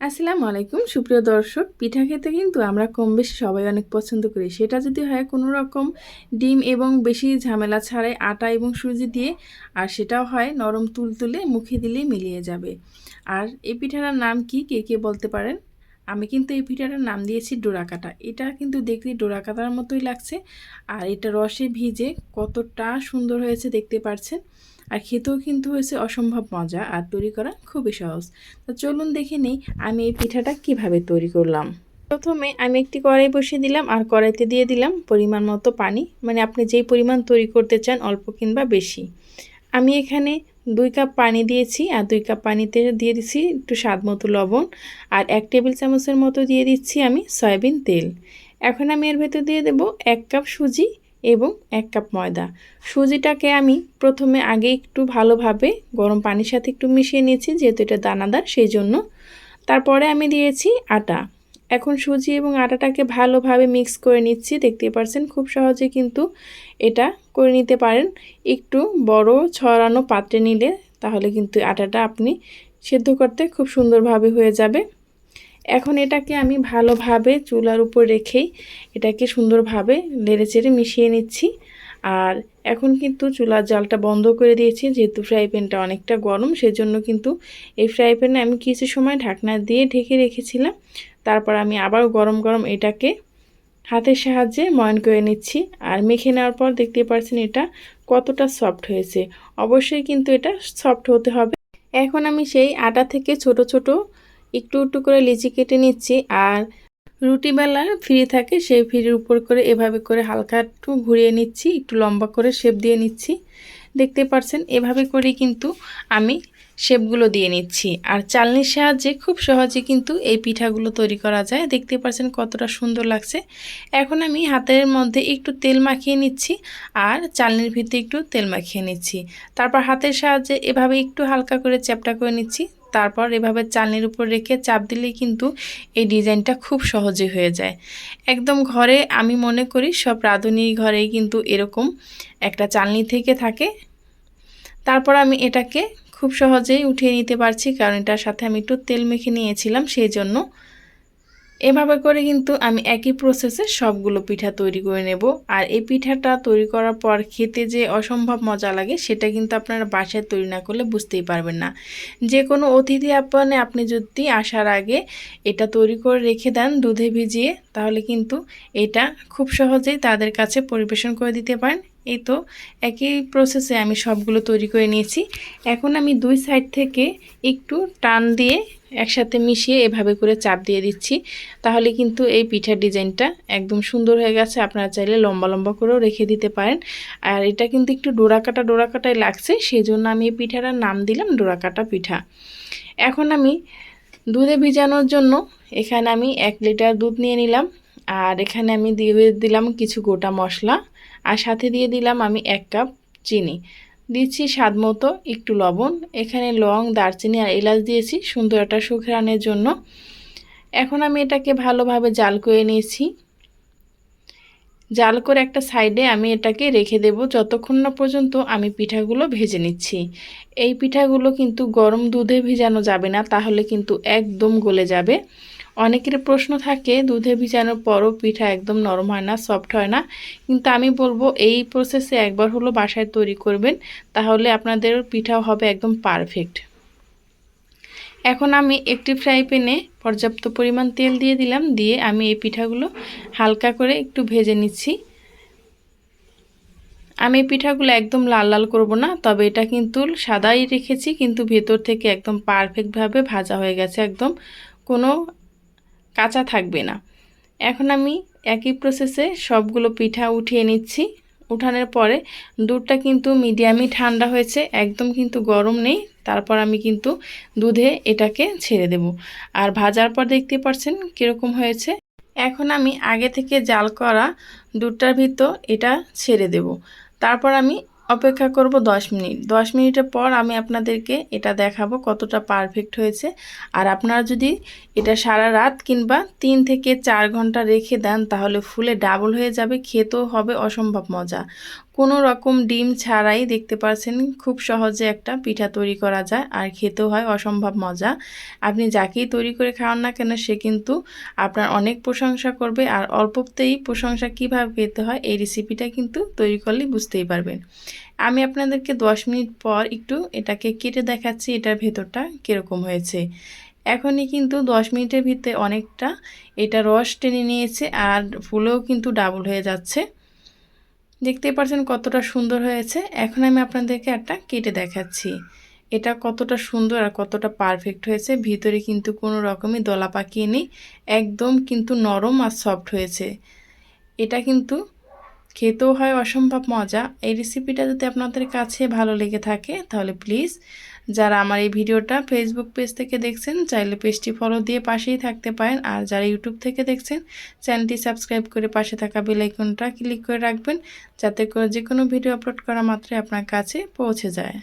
আসসালামু আলাইকুম সুপ্রিয় দর্শক, পিঠা খেতে কিন্তু আমরা কম বেশি সবাই অনেক পছন্দ করি। সেটা যদি হয় কোনো রকম ডিম এবং বেশি ঝামেলা ছাড়াই আটা এবং সুজি দিয়ে, আর সেটাও হয় নরম তুলতুলে, মুখে দিলেই মিলিয়ে যাবে। আর এই পিঠাটার নাম কি, কে কে বলতে পারেন? আমি কিন্তু এই পিঠাটার নাম দিয়েছি ডোরাকাটা। এটা কিন্তু দেখতে ডোরাকাটার মতোই লাগছে, আর এটা রসে ভিজে কতটা সুন্দর হয়েছে দেখতে পাচ্ছেন। আর খেতেও কিন্তু হয়েছে অসম্ভব মজা, আর তৈরি করা খুবই সহজ। তো চলুন দেখে নেই আমি এই পিঠাটা কিভাবে তৈরি করলাম। প্রথমে আমি একটি কড়াই বসিয়ে দিলাম, আর কড়াইতে দিয়ে দিলাম পরিমাণ মতো পানি। মানে আপনি যেই পরিমাণ তৈরি করতে চান, অল্প কিংবা বেশি। আমি এখানে 2 কাপ পানি দিয়েছি, আর 2 কাপ পানিতে দিয়ে দিচ্ছি একটু স্বাদ মতো লবণ, আর 1 টেবিল চামচের মতো দিয়ে দিচ্ছি আমি সয়াবিন তেল। এখন আমি এর ভেতর দিয়ে দেব 1 কাপ সুজি এবং 1 কাপ ময়দা। সুজিটাকে আমি প্রথমে আগে একটু ভালোভাবে গরম পানির সাথে একটু মিশিয়ে নিয়েছি, যেহেতু এটা দানাদার সেই জন্য। তারপরে আমি দিয়েছি আটা। এখন সুজি এবং আটাটাকে ভালোভাবে মিক্স করে নিচ্ছি। দেখতেই পাচ্ছেন খুব সহজে কিন্তু এটা করে নিতে পারেন। একটু বড় ছড়ানো পাত্রে নিলে তাহলে কিন্তু আটাটা আপনি সেদ্ধ করতে খুব সুন্দরভাবে হয়ে যাবে। এখন এটাকে আমি ভালোভাবে চুলার উপর রেখেই এটাকে সুন্দরভাবে নেড়েচেড়ে মিশিয়ে নিচ্ছি। আর এখন কিন্তু চুলার জালটা বন্ধ করে দিয়েছি, যেহেতু ফ্রাই প্যানটা অনেকটা গরম, সেজন্য কিন্তু এই ফ্রাই প্যানে আমি কিছু সময় ঢাকনা দিয়ে ঢেকে রেখেছিলাম। তারপর আমি আবার গরম গরম এটাকে হাতের সাহায্যে ময়ান করে নিচ্ছি। আর মেখে নেওয়ার পর দেখতে পাচ্ছেন এটা কতটা সফট হয়েছে। অবশ্যই কিন্তু এটা সফট হতে হবে। এখন আমি সেই আটা থেকে ছোট ছোট একটু একটু করে লিচি কেটে নিচ্ছি, আর রুটি বেলা ফ্রি থাকে সেই ফ্রির উপর করে এভাবে করে হালকা একটু ঘুরিয়ে নিচ্ছি, একটু লম্বা করে শেপ দিয়ে নিচ্ছি। দেখতে পাচ্ছেন এভাবে করে কিন্তু আমি শেপগুলো দিয়ে নিচ্ছি। আর চালনির সাহায্যে খুব সহজে কিন্তু এই পিঠাগুলো তৈরি করা যায়। দেখতে পাচ্ছেন কতটা সুন্দর লাগছে। এখন আমি হাতের মধ্যে একটু তেল মাখিয়ে নিচ্ছি, আর চালনির ভিতরে একটু তেল মাখিয়ে নিচ্ছি। তারপর হাতের সাহায্যে এভাবে একটু হালকা করে চ্যাপটা করে নিচ্ছি। তারপর এভাবে চালনির উপর রেখে চাপ দিলেই কিন্তু এই ডিজাইনটা খুব সহজে হয়ে যায়। একদম ঘরে আমি মনে করি সব রাঁধুনি ঘরেই কিন্তু এরকম একটা চালনি থেকে থাকে। তারপর আমি এটাকে খুব সহজেই উঠিয়ে নিতে পারছি, কারণ এটার সাথে আমি একটু তেল মেখে নিয়েছিলাম সেই জন্য। এভাবে করে কিন্তু আমি একই প্রসেসে সবগুলো পিঠা তৈরি করে নেব। আর এই পিঠাটা তৈরি করার পর খেতে যে অসম্ভব মজা লাগে সেটা কিন্তু আপনারা বাসায় তৈরি না করলে বুঝতেই পারবেন না। যে কোনো অতিথি আপ্যায়নে আপনি যদি আসার আগে এটা তৈরি করে রেখে দেন দুধে ভিজিয়ে, তাহলে কিন্তু এটা খুব সহজেই তাদের কাছে পরিবেশন করে দিতে পারেন। এই তো একই প্রসেসে আমি সবগুলো তৈরি করে নিয়েছি। এখন আমি দুই সাইড থেকে একটু টান দিয়ে একসাথে মিশিয়ে এভাবে করে চাপ দিয়ে দিচ্ছি। তাহলে কিন্তু এই পিঠার ডিজাইনটা একদম সুন্দর হয়ে গেছে। আপনারা চাইলে লম্বা লম্বা করেও রেখে দিতে পারেন। আর এটা কিন্তু একটু ডোরাকাটাই লাগছে, সেই জন্য আমি এই পিঠাটার নাম দিলাম ডোরাকাটা পিঠা। এখন আমি দুধে ভিজানোর জন্য এখানে আমি 1 লিটার দুধ নিয়ে নিলাম, আর এখানে আমি দিয়ে দিলাম কিছু গোটা মশলা, আর সাথে দিয়ে দিলাম আমি 1 কাপ চিনি, দিচ্ছি স্বাদ মতো একটু লবণ। এখানে লং, দারচিনি আর এলাচ দিয়েছি সুন্দর একটা সুঘ্রাণের জন্য। এখন আমি এটাকে ভালোভাবে জাল করে নিয়েছি। জাল করে একটা সাইডে আমি এটাকে রেখে দেব যতক্ষণ না পর্যন্ত আমি পিঠাগুলো ভেজে নিচ্ছি। এই পিঠাগুলো কিন্তু গরম দুধে ভিজানো যাবে না, তাহলে কিন্তু একদম গলে যাবে। অনেকের প্রশ্ন থাকে দুধে ভিজানোর পরও পিঠা একদম নরম হয় না, সফট হয় না। কিন্তু আমি বলবো এই প্রসেসে একবার হলো বাসায় তৈরি করবেন, তাহলে আপনাদের পিঠাও হবে একদম পারফেক্ট। এখন আমি একটি ফ্রাই প্যানে পর্যাপ্ত পরিমাণ তেল দিয়ে দিলাম, দিয়ে আমি এই পিঠাগুলো হালকা করে একটু ভেজে নিচ্ছি। আমি এই পিঠাগুলো একদম লাল লাল করব না, তবে এটা কিন্তু সাদাই রেখেছি, কিন্তু ভেতর থেকে একদম পারফেক্টভাবে ভাজা হয়ে গেছে, একদম কোনো কাঁচা থাকবে না। এখন আমি একই প্রসেসে সবগুলো পিঠা উঠিয়ে নিচ্ছি। উঠানোর পরে দুধটা কিন্তু মিডিয়ামই ঠান্ডা হয়েছে, একদম কিন্তু গরম নেই। তারপর আমি কিন্তু দুধে এটাকে ছেড়ে দেব। আর ভাজার পর দেখতে পাচ্ছেন কীরকম হয়েছে। এখন আমি আগে থেকে জাল করা দুধটার ভিতর এটা ছেড়ে দেব। তারপর আমি অপেক্ষা করব 10 মিনিট। 10 মিনিটের পর আমি আপনাদেরকে এটা দেখাবো কতটা পারফেক্ট হয়েছে। আর আপনারা যদি এটা সারা রাত কিংবা 3 থেকে 4 ঘন্টা রেখে দেন, তাহলে ফুলে ডাবল হয়ে যাবে, খেতেও হবে অসম্ভব মজা। কোনো রকম ডিম ছাড়াই দেখতে পাচ্ছেন খুব সহজে একটা পিঠা তৈরি করা যায় আর খেতেও হয় অসম্ভব মজা। আপনি যাকেই তৈরি করে খাওয়ান না কেন সে কিন্তু আপনার অনেক প্রশংসা করবে, আর অল্পতেই প্রশংসা কিভাবে পেতে হয় এই রেসিপিটা কিন্তু তৈরি করলেই বুঝতেই পারবেন। আমি আপনাদেরকে 10 মিনিট পর একটু এটাকে কেটে দেখাচ্ছি এটার ভেতরটা কীরকম হয়েছে। এখনই কিন্তু 10 মিনিটের ভিতরে অনেকটা এটা রস টেনে নিয়েছে আর ফুলেও কিন্তু ডাবল হয়ে যাচ্ছে। দেখতেই পাচ্ছেন কতটা সুন্দর হয়েছে। এখন আমি আপনাদেরকে একটা কেটে দেখাচ্ছি এটা কতটা সুন্দর আর কতটা পারফেক্ট হয়েছে। ভিতরে কিন্তু কোনো রকমই দলা পাকিয়ে নেই, একদম কিন্তু নরম আর সফট হয়েছে। এটা কিন্তু খেতেও হয় অসম্ভব মজা। এই রেসিপিটা যদি আপনাদের কাছে ভালো লেগে থাকে তাহলে প্লিজ যারা আমার এই ভিডিওটা ফেসবুক পেজ থেকে দেখছেন চাইলে পেজটি ফলো দিয়ে পাশেই থাকতে পারেন, আর যারা ইউটিউব থেকে দেখছেন চ্যানেলটি সাবস্ক্রাইব করে পাশে থাকা বেল আইকনটা ক্লিক করে রাখবেন, যাতে করে যে কোনো ভিডিও আপলোড করা মাত্রই আপনার কাছে পৌঁছে যায়।